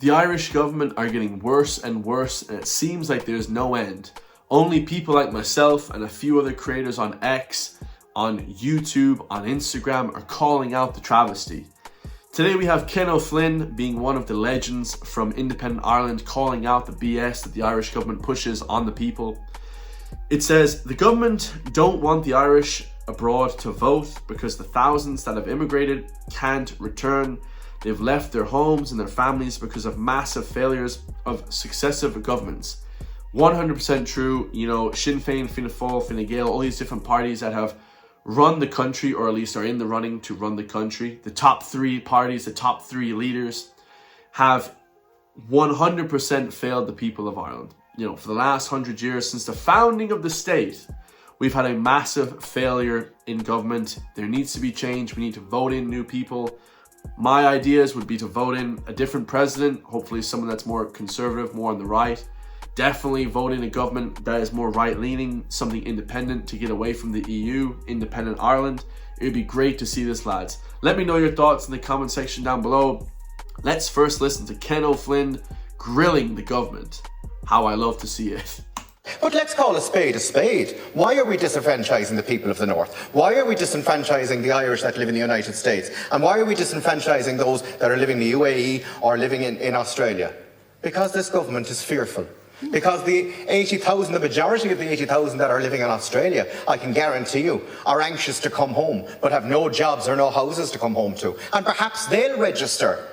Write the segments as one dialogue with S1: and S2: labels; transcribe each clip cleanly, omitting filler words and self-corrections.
S1: The Irish government are getting worse and worse, and it seems like there's no end. Only people like myself and a few other creators on X, on YouTube, on Instagram are calling out the travesty. Today we have Ken O'Flynn, being one of the legends from independent Ireland, calling out the BS that the Irish government pushes on the people. It says, the government don't want the Irish abroad to vote because the thousands that have immigrated can't return. They've left their homes and their families because of massive failures of successive governments. 100% true. You know, Sinn Féin, Fianna Fáil, Fine Gael, all these different parties that have run the country, or at least are in the running to run the country. The top three parties, the top three leaders have 100% failed the people of Ireland. You know, for the last 100 years, since the founding of the state, we've had a massive failure in government. There needs to be change. We need to vote in new people. My ideas would be to vote in a different president, hopefully someone that's more conservative, more on the right. Definitely vote in a government that is more right-leaning, something independent to get away from the EU, independent Ireland. It would be great to see this, lads. Let me know your thoughts in the comment section down below. Let's first listen to Ken O'Flynn grilling the government. How I love to see it.
S2: But let's call a spade a spade. Why are we disenfranchising the people of the North? Why are we disenfranchising the Irish that live in the United States? And why are we disenfranchising those that are living in the UAE or living in Australia? Because this government is fearful. Because the 80,000, the majority of the 80,000 that are living in Australia, I can guarantee you, are anxious to come home, but have no jobs or no houses to come home to. And perhaps they'll register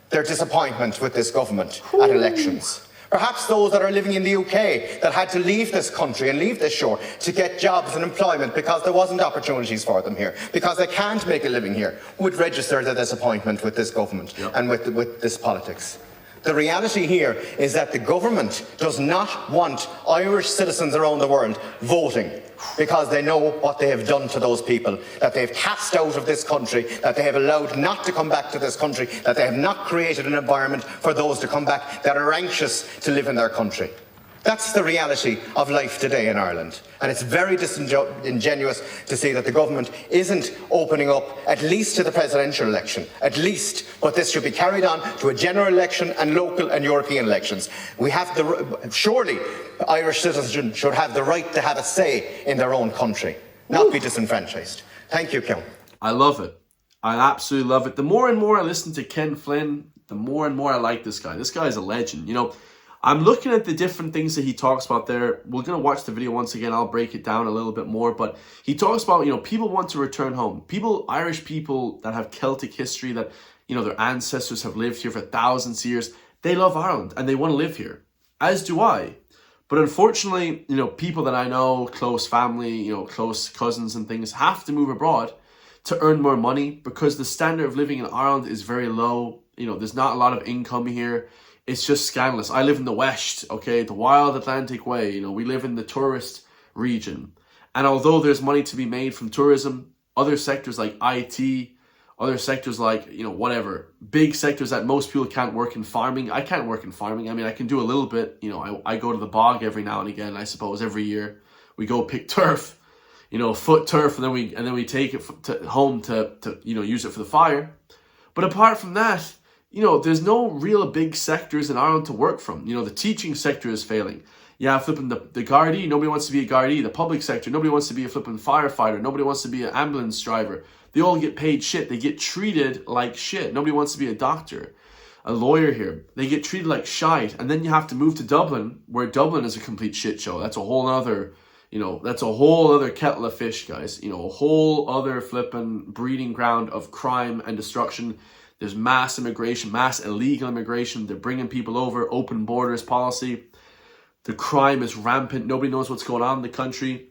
S2: their disappointment with this government at elections. Perhaps those that are living in the UK that had to leave this country and leave this shore to get jobs and employment because there wasn't opportunities for them here, because they can't make a living here, would register their disappointment with this government and with this politics. The reality here is that the government does not want Irish citizens around the world voting because they know what they have done to those people, that they've cast out of this country, that they have allowed not to come back to this country, that they have not created an environment for those to come back that are anxious to live in their country. That's the reality of life today in Ireland. And it's very disingenuous to see that the government isn't opening up, at least to the presidential election, at least, but this should be carried on to a general election and local and European elections. We have surely Irish citizens should have the right to have a say in their own country, not be disenfranchised. Thank you, Ken.
S1: I love it. I absolutely love it. The more and more I listen to Ken Flynn, the more and more I like this guy. This guy is a legend. You know, I'm looking at the different things that he talks about there. We're going to watch the video once again. I'll break it down a little bit more. But he talks about, you know, people want to return home. People, Irish people that have Celtic history, that, you know, their ancestors have lived here for thousands of years. They love Ireland and they want to live here, as do I. But unfortunately, you know, people that I know, close family, you know, close cousins and things, have to move abroad to earn more money because the standard of living in Ireland is very low. You know, there's not a lot of income here. It's just scandalous. I live in the West, okay, the wild Atlantic way. You know, we live in the tourist region. And although there's money to be made from tourism, other sectors like IT, other sectors like, you know, whatever, big sectors that most people can't work in farming. I can't work in farming. I mean, I can do a little bit. You know, I go to the bog every now and again, I suppose, every year. We go pick turf, you know, foot turf, and then we take it home to you know, use it for the fire. But apart from that, you know, there's no real big sectors in Ireland to work from. You know, the teaching sector is failing. Yeah, flipping the Gardaí, nobody wants to be a Gardaí. The public sector, nobody wants to be a flipping firefighter. Nobody wants to be an ambulance driver. They all get paid shit. They get treated like shit. Nobody wants to be a doctor, a lawyer here. They get treated like shite. And then you have to move to Dublin, where Dublin is a complete shit show. That's a whole other, you know, that's a whole other kettle of fish, guys. You know, a whole other flipping breeding ground of crime and destruction. There's mass immigration, mass illegal immigration. They're bringing people over, open borders policy. The crime is rampant. Nobody knows what's going on in the country.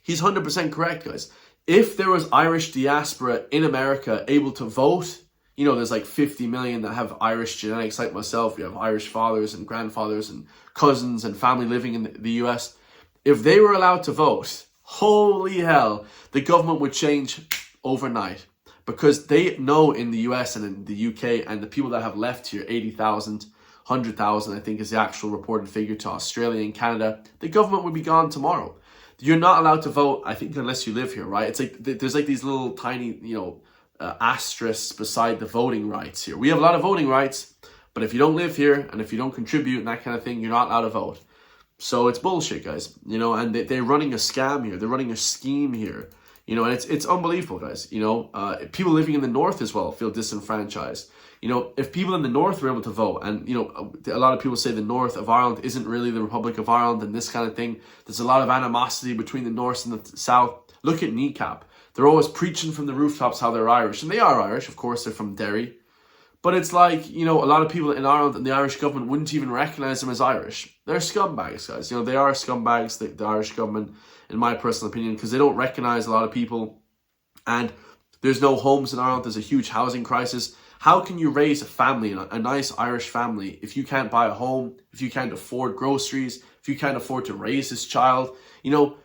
S1: He's 100% correct, guys. If there was Irish diaspora in America able to vote, you know, there's like 50 million that have Irish genetics like myself. We have Irish fathers and grandfathers and cousins and family living in the US. If they were allowed to vote, holy hell, the government would change overnight. Because they know in the US and in the UK, and the people that have left here, 80,000, 100,000, I think is the actual reported figure to Australia and Canada, the government would be gone tomorrow. You're not allowed to vote, I think, unless you live here, right? It's like, there's like these little tiny, you know, asterisks beside the voting rights here. We have a lot of voting rights, But if you don't live here and if you don't contribute and that kind of thing, you're not allowed to vote. So it's bullshit, guys. You know, and they're running a scam here. They're running a scheme here. You know, and it's unbelievable, guys. You know, people living in the north as well feel disenfranchised. You know, if people in the north were able to vote, and, you know, a lot of people say the north of Ireland isn't really the Republic of Ireland and this kind of thing. There's a lot of animosity between the north and the south. Look at Kneecap. They're always preaching from the rooftops how they're Irish. And they are Irish, of course, they're from Derry. But it's like, you know, a lot of people in Ireland and the Irish government wouldn't even recognise them as Irish. They're scumbags, guys. You know, they are scumbags, the Irish government, in my personal opinion, because they don't recognise a lot of people. And there's no homes in Ireland. There's a huge housing crisis. How can you raise a family, a nice Irish family, if you can't buy a home, if you can't afford groceries, if you can't afford to raise this child? You know,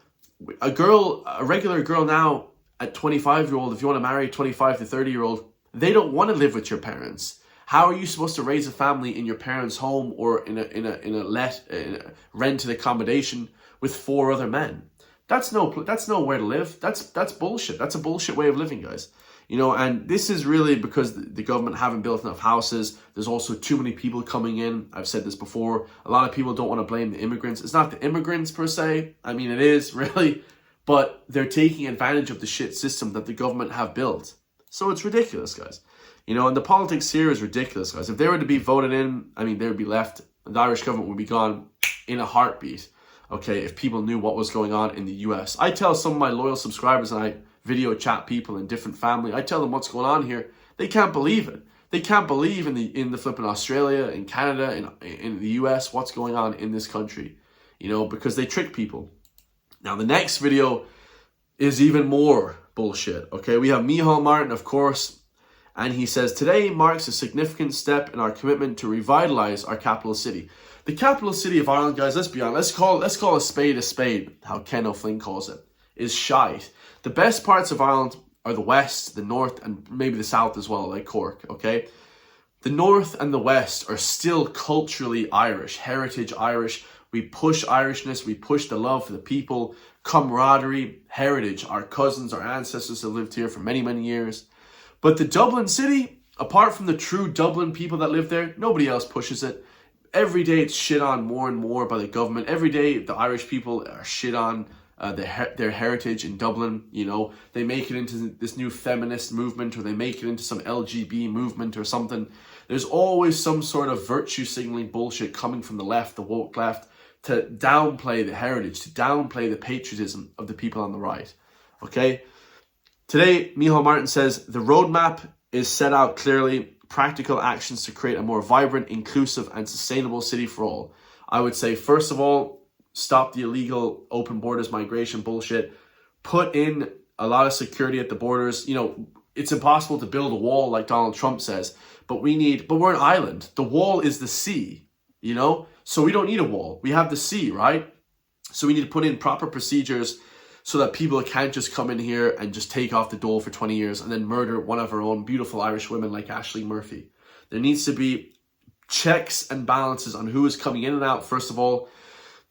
S1: a regular girl now at 25-year-old, if you want to marry a 25 to 30-year-old, they don't want to live with your parents. How are you supposed to raise a family in your parents' home or in a rented accommodation with 4 other men? That's nowhere to live. That's bullshit. That's a bullshit way of living, guys. You know, and this is really because the government haven't built enough houses. There's also too many people coming in. I've said this before. A lot of people don't want to blame the immigrants. It's not the immigrants per se. I mean, it is really, but they're taking advantage of the shit system that the government have built. So it's ridiculous, guys. You know, and the politics here is ridiculous, guys. If they were to be voted in, I mean, they would be left. The Irish government would be gone in a heartbeat. Okay, if people knew what was going on in the US. I tell some of my loyal subscribers, and I video chat people in different family, I tell them what's going on here. They can't believe it. They can't believe in the flipping Australia, in Canada, in the US, what's going on in this country. You know, because they trick people. Now, the next video is even more bullshit. Okay, we have Micheál Martin, of course, and he says, today marks a significant step in our commitment to revitalise our capital city. The capital city of Ireland, guys, let's be honest, let's call a spade, how Ken O'Flynn calls it, is shite. The best parts of Ireland are the west, the north, and maybe the south as well, like Cork, okay? The north and the west are still culturally Irish, heritage Irish. We push Irishness, we push the love for the people, camaraderie, heritage. Our cousins, our ancestors have lived here for many, many years. But the Dublin city, apart from the true Dublin people that live there, nobody else pushes it. Every day it's shit on more and more by the government. Every day the Irish people are shit on their heritage in Dublin. You know, they make it into this new feminist movement, or they make it into some LGB movement or something. There's always some sort of virtue signaling bullshit coming from the left, the woke left, to downplay the heritage, to downplay the patriotism of the people on the right. Okay? Today, Micheál Martin says the roadmap is set out clearly. Practical actions to create a more vibrant, inclusive and sustainable city for all. I would say, first of all, stop the illegal open borders migration bullshit. Put in a lot of security at the borders. You know, it's impossible to build a wall like Donald Trump says, but we're an island. The wall is the sea, you know? So we don't need a wall. We have the sea, right? So we need to put in proper procedures so that people can't just come in here and just take off the dole for 20 years and then murder one of our own beautiful Irish women like Ashling Murphy. There needs to be checks and balances on who is coming in and out. First of all,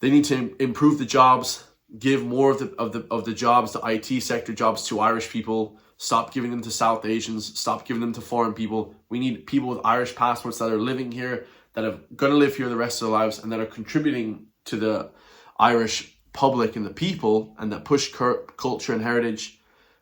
S1: they need to improve the jobs, give more of the jobs, the IT sector jobs, to Irish people. Stop giving them to South Asians. Stop giving them to foreign people. We need people with Irish passports that are living here, that are going to live here the rest of their lives, and that are contributing to the Irish public and the people, and that push culture and heritage.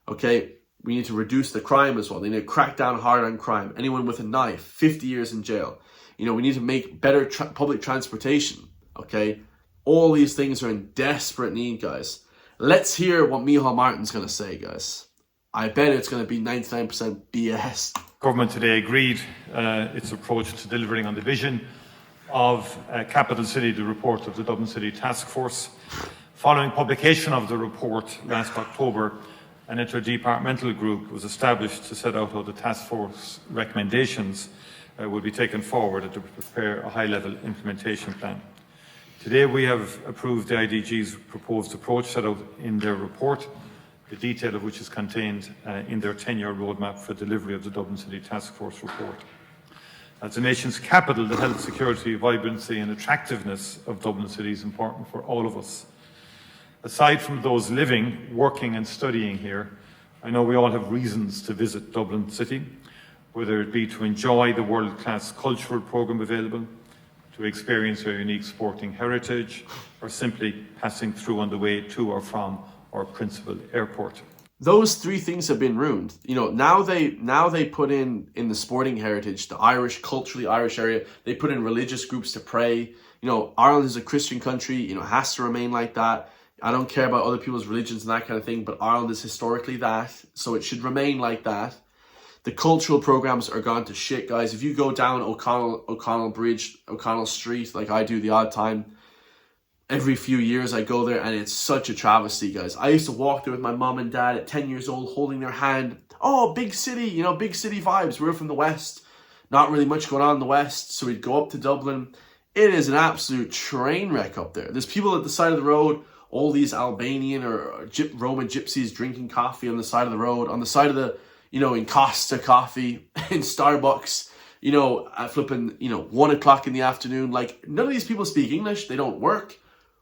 S1: Okay, we need to reduce the crime as well. They need to crack down hard on crime. Anyone with a knife, 50 years in jail. You know, we need to make better public transportation. Okay, all these things are in desperate need, guys. Let's hear what Micheál Martin's going to say, guys. I bet it's going to be 99% BS.
S3: Government today agreed its approach to delivering on the vision of Capital City, the report of the Dublin City Task Force. Following publication of the report last October, an interdepartmental group was established to set out how the task force recommendations will be taken forward and to prepare a high-level implementation plan. Today we have approved the IDG's proposed approach set out in their report, the detail of which is contained in their 10-year roadmap for delivery of the Dublin City Task Force report. As the nation's capital, the health, security, vibrancy and attractiveness of Dublin City is important for all of us. Aside from those living, working and studying here, I know we all have reasons to visit Dublin City, whether it be to enjoy the world-class cultural programme available, to experience our unique sporting heritage, or simply passing through on the way to or from our principal airport.
S1: Those three things have been ruined. You know, now they put in the sporting heritage, the Irish, culturally Irish area, they put in religious groups to pray. You know, Ireland is a Christian country, you know, it has to remain like that. I don't care about other people's religions and that kind of thing, but Ireland is historically that, so it should remain like that. The cultural programs are gone to shit, guys. If you go down O'Connell Bridge, O'Connell Street, like I do the odd time, every few years I go there and it's such a travesty, guys. I used to walk there with my mom and dad at 10 years old, holding their hand. Oh, big city, you know, big city vibes. We're from the West. Not really much going on in the West, so we'd go up to Dublin. It is an absolute train wreck up there. There's people at the side of the road, all these Albanian or Roman gypsies drinking coffee on the side of the road, on the side of the, you know, in Costa Coffee, in Starbucks, you know, at flipping, you know, 1 o'clock in the afternoon. Like, none of these people speak English. They don't work.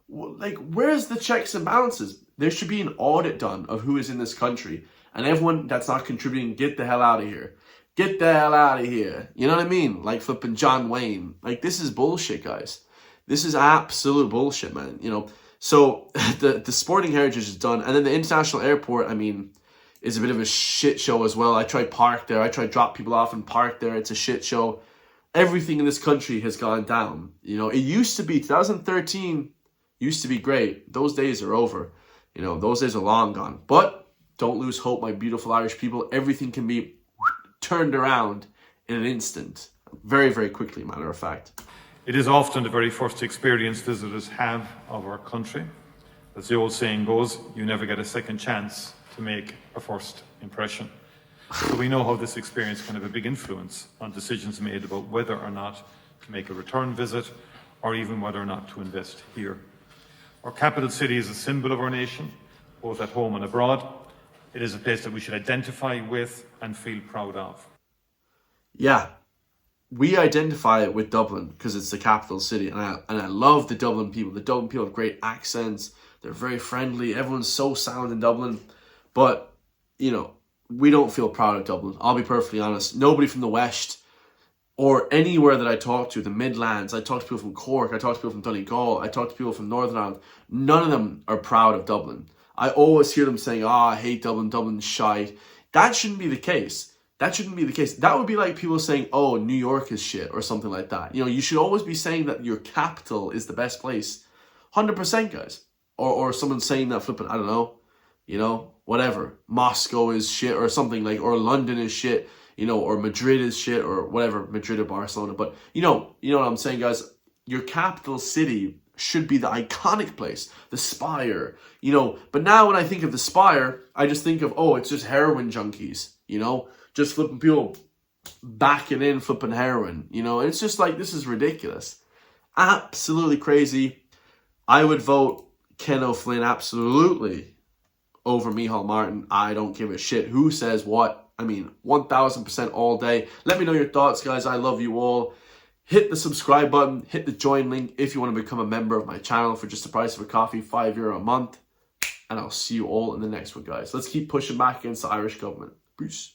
S1: Like, where's the checks and balances? There should be an audit done of who is in this country. And everyone that's not contributing, get the hell out of here. Get the hell out of here. You know what I mean? Like flipping John Wayne. Like, this is bullshit, guys. This is absolute bullshit, man. You know, so the sporting heritage is done. And then the international airport, I mean, is a bit of a shit show as well. I tried park there. I tried drop people off and park there. It's a shit show. Everything in this country has gone down. You know, it used to be 2013 used to be great. Those days are over. You know, those days are long gone. But don't lose hope, my beautiful Irish people. Everything can be turned around in an instant. Very, very quickly, matter of fact.
S3: It is often the very first experience visitors have of our country. As the old saying goes, you never get a second chance to make a first impression. So we know how this experience can have a big influence on decisions made about whether or not to make a return visit, or even whether or not to invest here. Our capital city is a symbol of our nation, both at home and abroad. It is a place that we should identify with and feel proud of.
S1: Yeah, we identify with Dublin because it's the capital city, and I love the Dublin people. The Dublin people have great accents. They're very friendly. Everyone's so sound in Dublin. But, you know, we don't feel proud of Dublin. I'll be perfectly honest. Nobody from the West or anywhere that I talk to, the Midlands, I talk to people from Cork, I talk to people from Donegal, I talk to people from Northern Ireland, none of them are proud of Dublin. I always hear them saying, I hate Dublin, Dublin's shite. That shouldn't be the case. That shouldn't be the case. That would be like people saying, oh, New York is shit or something like that. You know, you should always be saying that your capital is the best place. 100%, guys. Or someone saying that flipping, I don't know, you know, whatever. Moscow is shit or something like, or London is shit, you know, or Madrid is shit or whatever, Madrid or Barcelona. But, you know what I'm saying, guys? Your capital city should be the iconic place, the Spire, you know. But now when I think of the Spire, I just think of, oh, it's just heroin junkies, you know, just flipping people backing in flipping heroin, you know. And it's just like, this is ridiculous. Absolutely crazy. I would vote Ken O'Flynn absolutely over Micheál Martin. I don't give a shit who says what. I mean, 1000% all day. Let me know your thoughts, guys. I love you all. Hit the subscribe button. Hit the join link if you want to become a member of my channel for just the price of a coffee, €5 a month. And I'll see you all in the next one, guys. Let's keep pushing back against the Irish government. Peace.